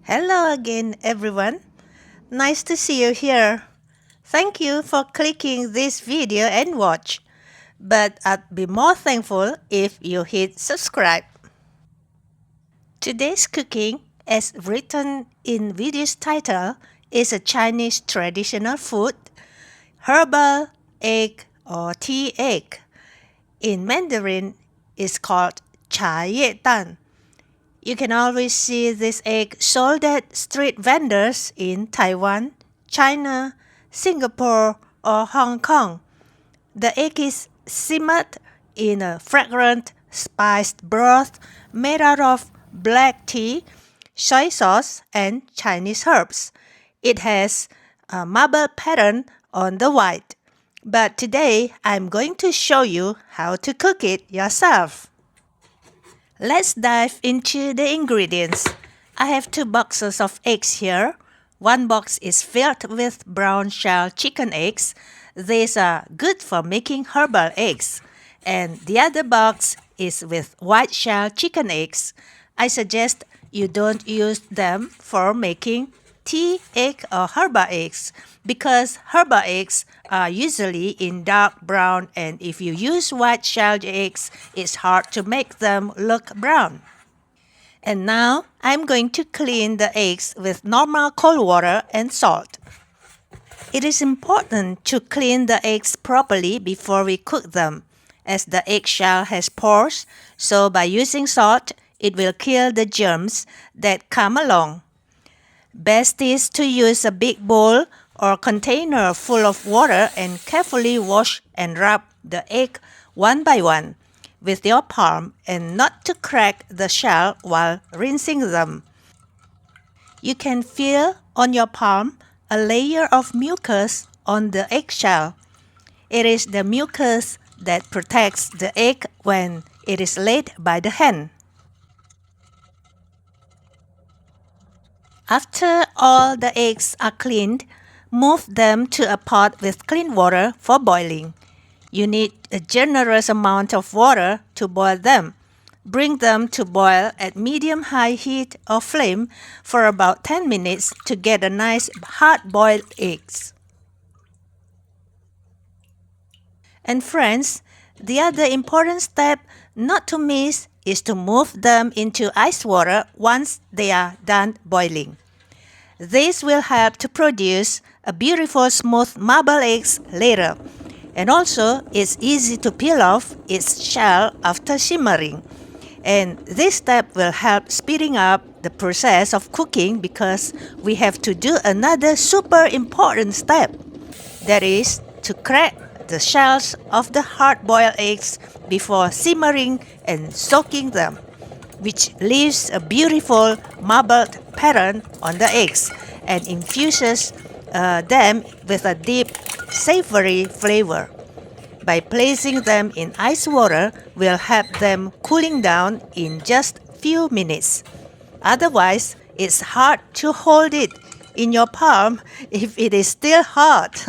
Hello again, everyone. Nice to see you here. Thank you for clicking this video and watch. But I'd be more thankful if you hit subscribe. Today's cooking, as written in video's title, is a Chinese traditional food, herbal egg or tea egg. In Mandarin, it's called cha ye tan. You can always see this egg sold at street vendors in Taiwan, China, Singapore, or Hong Kong. The egg is simmered in a fragrant spiced broth made out of black tea, soy sauce, and Chinese herbs. It has a marble pattern on the white. But today I'm going to show you how to cook it yourself. Let's dive into the ingredients. I have 2 boxes of eggs here. One box is filled with brown shell chicken eggs. These are good for making herbal eggs. And the other box is with white shell chicken eggs. I suggest you don't use them for making tea egg or herbal eggs because herbal eggs are usually in dark brown, and if you use white shelled eggs, it's hard to make them look brown. And now I'm going to clean the eggs with normal cold water and salt. It is important to clean the eggs properly before we cook them, as the eggshell has pores, so by using salt, it will kill the germs that come along. Best is to use a big bowl or container full of water and carefully wash and rub the egg one by one with your palm and not to crack the shell while rinsing them. You can feel on your palm a layer of mucus on the eggshell. It is the mucus that protects the egg when it is laid by the hen. After all the eggs are cleaned, move them to a pot with clean water for boiling. You need a generous amount of water to boil them. Bring them to boil at medium-high heat or flame for about 10 minutes to get a nice hard-boiled eggs. And friends, the other important step not to miss is to move them into ice water once they are done boiling. This will help to produce a beautiful smooth marble eggs later. And also, it's easy to peel off its shell after simmering. And this step will help speeding up the process of cooking because we have to do another super important step. That is to crack the shells of the hard-boiled eggs before simmering and soaking them, which leaves a beautiful marbled pattern on the eggs and infuses them with a deep, savory flavor. By placing them in ice water will help them cooling down in just few minutes. Otherwise, it's hard to hold it in your palm if it is still hot.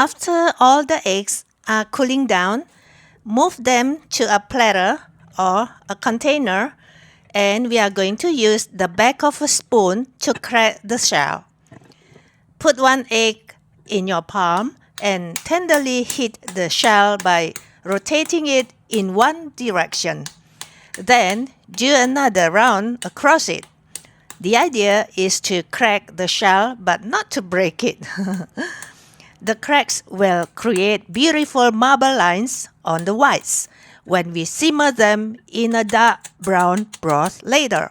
After all the eggs are cooling down, move them to a platter or a container, and we are going to use the back of a spoon to crack the shell. Put one egg in your palm and tenderly hit the shell by rotating it in one direction. Then do another round across it. The idea is to crack the shell but not to break it. The cracks will create beautiful marble lines on the whites when we simmer them in a dark brown broth later.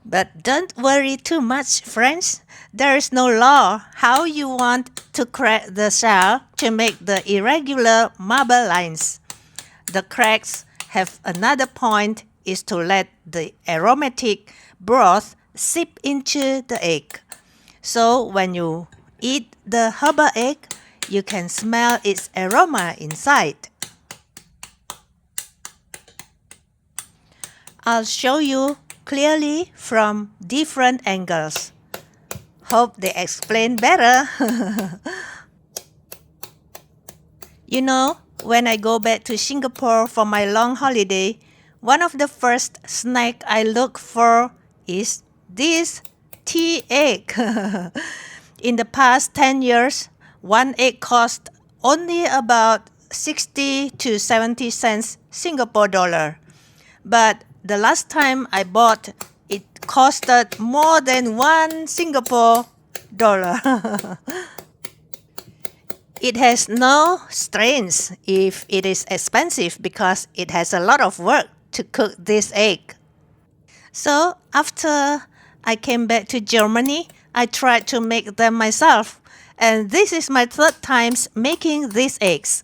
But don't worry too much, friends. There is no law how you want to crack the shell to make the irregular marble lines. The cracks have another point is to let the aromatic broth seep into the egg. So when you eat the herbal egg, you can smell its aroma inside. I'll show you clearly from different angles. Hope they explain better. You know, when I go back to Singapore for my long holiday, one of the first snack I look for is this tea egg. In the past 10 years, one egg cost only about 60 to 70 cents Singapore dollar. But the last time I bought, it costed more than 1 Singapore dollar. It has no strength if it is expensive because it has a lot of work to cook this egg. So after I came back to Germany, I tried to make them myself. And this is my third time making these eggs.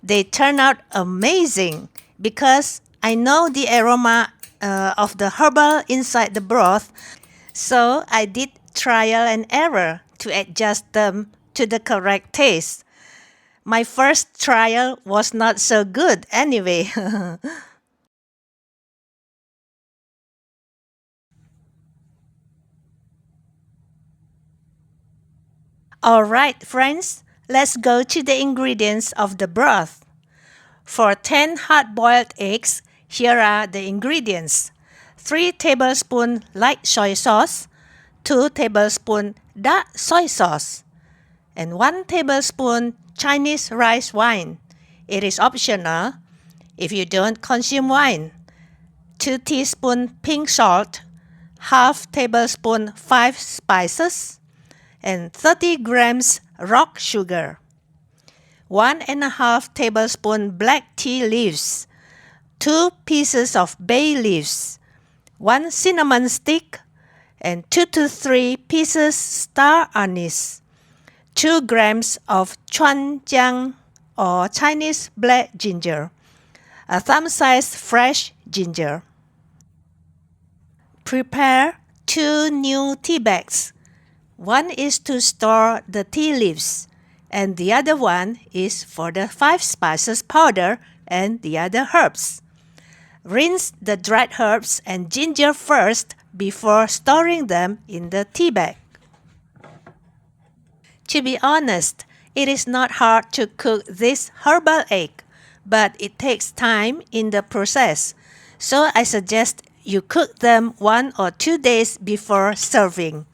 They turn out amazing because I know the aroma of the herbal inside the broth. So I did trial and error to adjust them to the correct taste. My first trial was not so good anyway. Alright, friends, let's go to the ingredients of the broth. For 10 hard-boiled eggs, here are the ingredients. 3 tablespoons light soy sauce, 2 tablespoons dark soy sauce, and 1 tablespoon Chinese rice wine. It is optional if you don't consume wine. 2 teaspoons pink salt, half tablespoon 5 spices, and 30 grams rock sugar. 1.5 tablespoon black tea leaves, 2 pieces of bay leaves, 1 cinnamon stick, and 2 to 3 pieces star anise, 2 grams of chuan or Chinese black ginger, a thumb-sized fresh ginger. Prepare 2 new tea bags. One is to store the tea leaves, and the other one is for the 5 spices powder and the other herbs. Rinse the dried herbs and ginger first before storing them in the tea bag. To be honest, it is not hard to cook this herbal egg, but it takes time in the process. So I suggest you cook them 1 or 2 days before serving.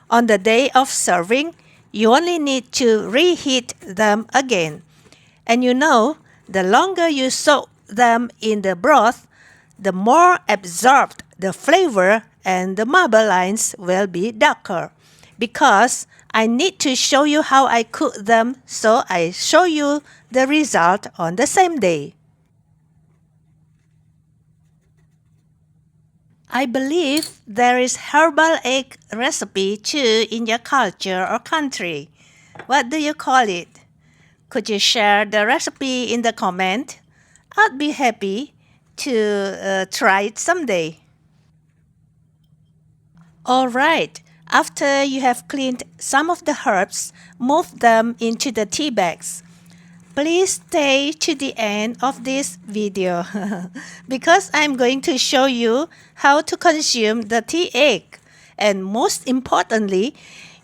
On the day of serving, you only need to reheat them again. And you know, the longer you soak them in the broth, the more absorbed the flavor and the marble lines will be darker. Because I need to show you how I cook them, so I show you the result on the same day. I believe there is herbal egg recipe too in your culture or country. What do you call it? Could you share the recipe in the comment? I'd be happy to try it someday. Alright, after you have cleaned some of the herbs, move them into the tea bags. Please stay to the end of this video because I'm going to show you how to consume the tea egg. And most importantly,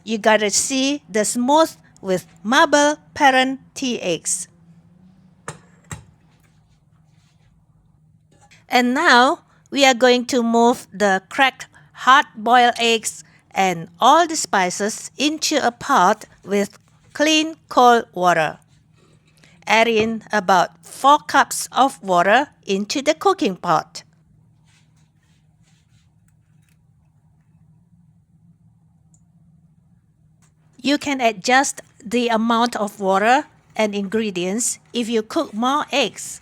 you gotta see the smooth with marble parent tea eggs. And now we are going to move the cracked hard-boiled eggs and all the spices into a pot with clean cold water. Add in about 4 cups of water into the cooking pot. You can adjust the amount of water and ingredients if you cook more eggs.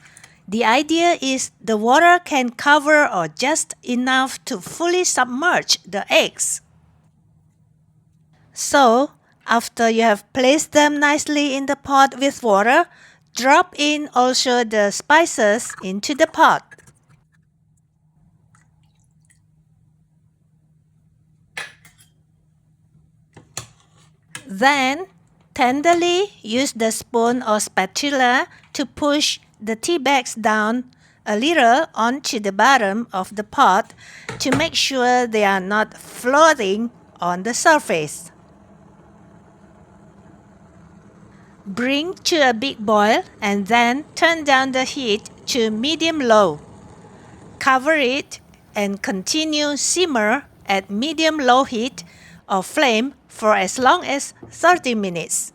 The idea is the water can cover or just enough to fully submerge the eggs. So, after you have placed them nicely in the pot with water, drop in also the spices into the pot. Then, tenderly use the spoon or spatula to push the tea bags down a little onto the bottom of the pot to make sure they are not floating on the surface. Bring to a big boil and then turn down the heat to medium-low. Cover it and continue simmer at medium-low heat or flame for as long as 30 minutes.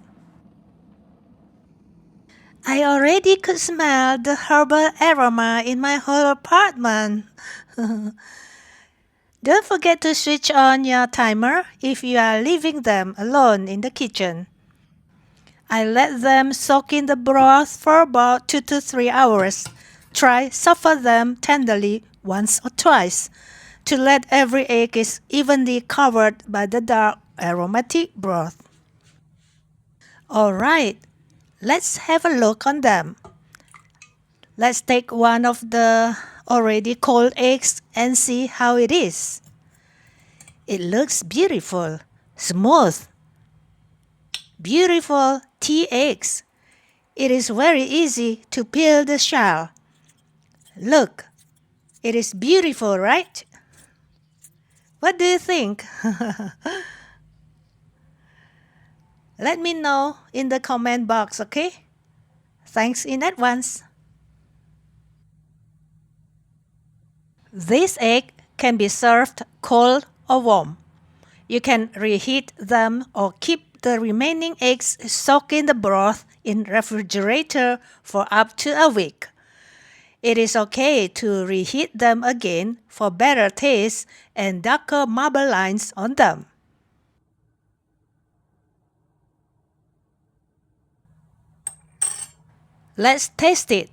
I already could smell the herbal aroma in my whole apartment. Don't forget to switch on your timer if you are leaving them alone in the kitchen. I let them soak in the broth for about 2 to 3 hours. Try suffer them tenderly once or twice to let every egg is evenly covered by the dark aromatic broth. Alright, let's have a look on them. Let's take one of the already cold eggs and see how it is. It looks beautiful, smooth. Beautiful tea eggs. It is very easy to peel the shell. Look, it is beautiful, right? What do you think? Let me know in the comment box, okay? Thanks in advance. This egg can be served cold or warm. You can reheat them or keep the remaining eggs soaked in the broth in refrigerator for up to a week. It is okay to reheat them again for better taste and darker marble lines on them. Let's taste it.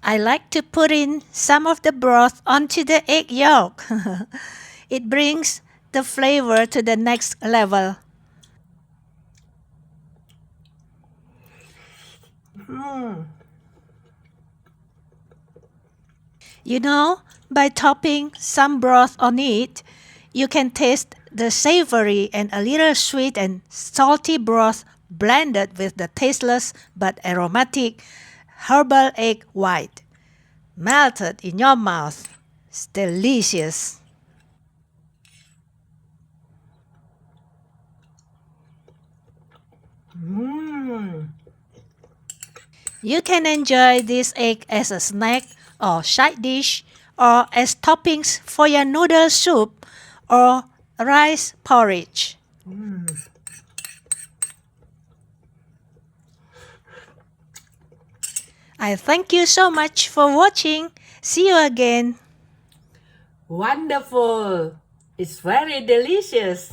I like to put in some of the broth onto the egg yolk. It brings the flavor to the next level. You know, by topping some broth on it, you can taste the savory and a little sweet and salty broth blended with the tasteless but aromatic herbal egg white. Melted in your mouth. It's delicious. You can enjoy this egg as a snack or side dish or as toppings for your noodle soup or rice porridge. I thank you so much for watching. See you again. Wonderful! It's very delicious.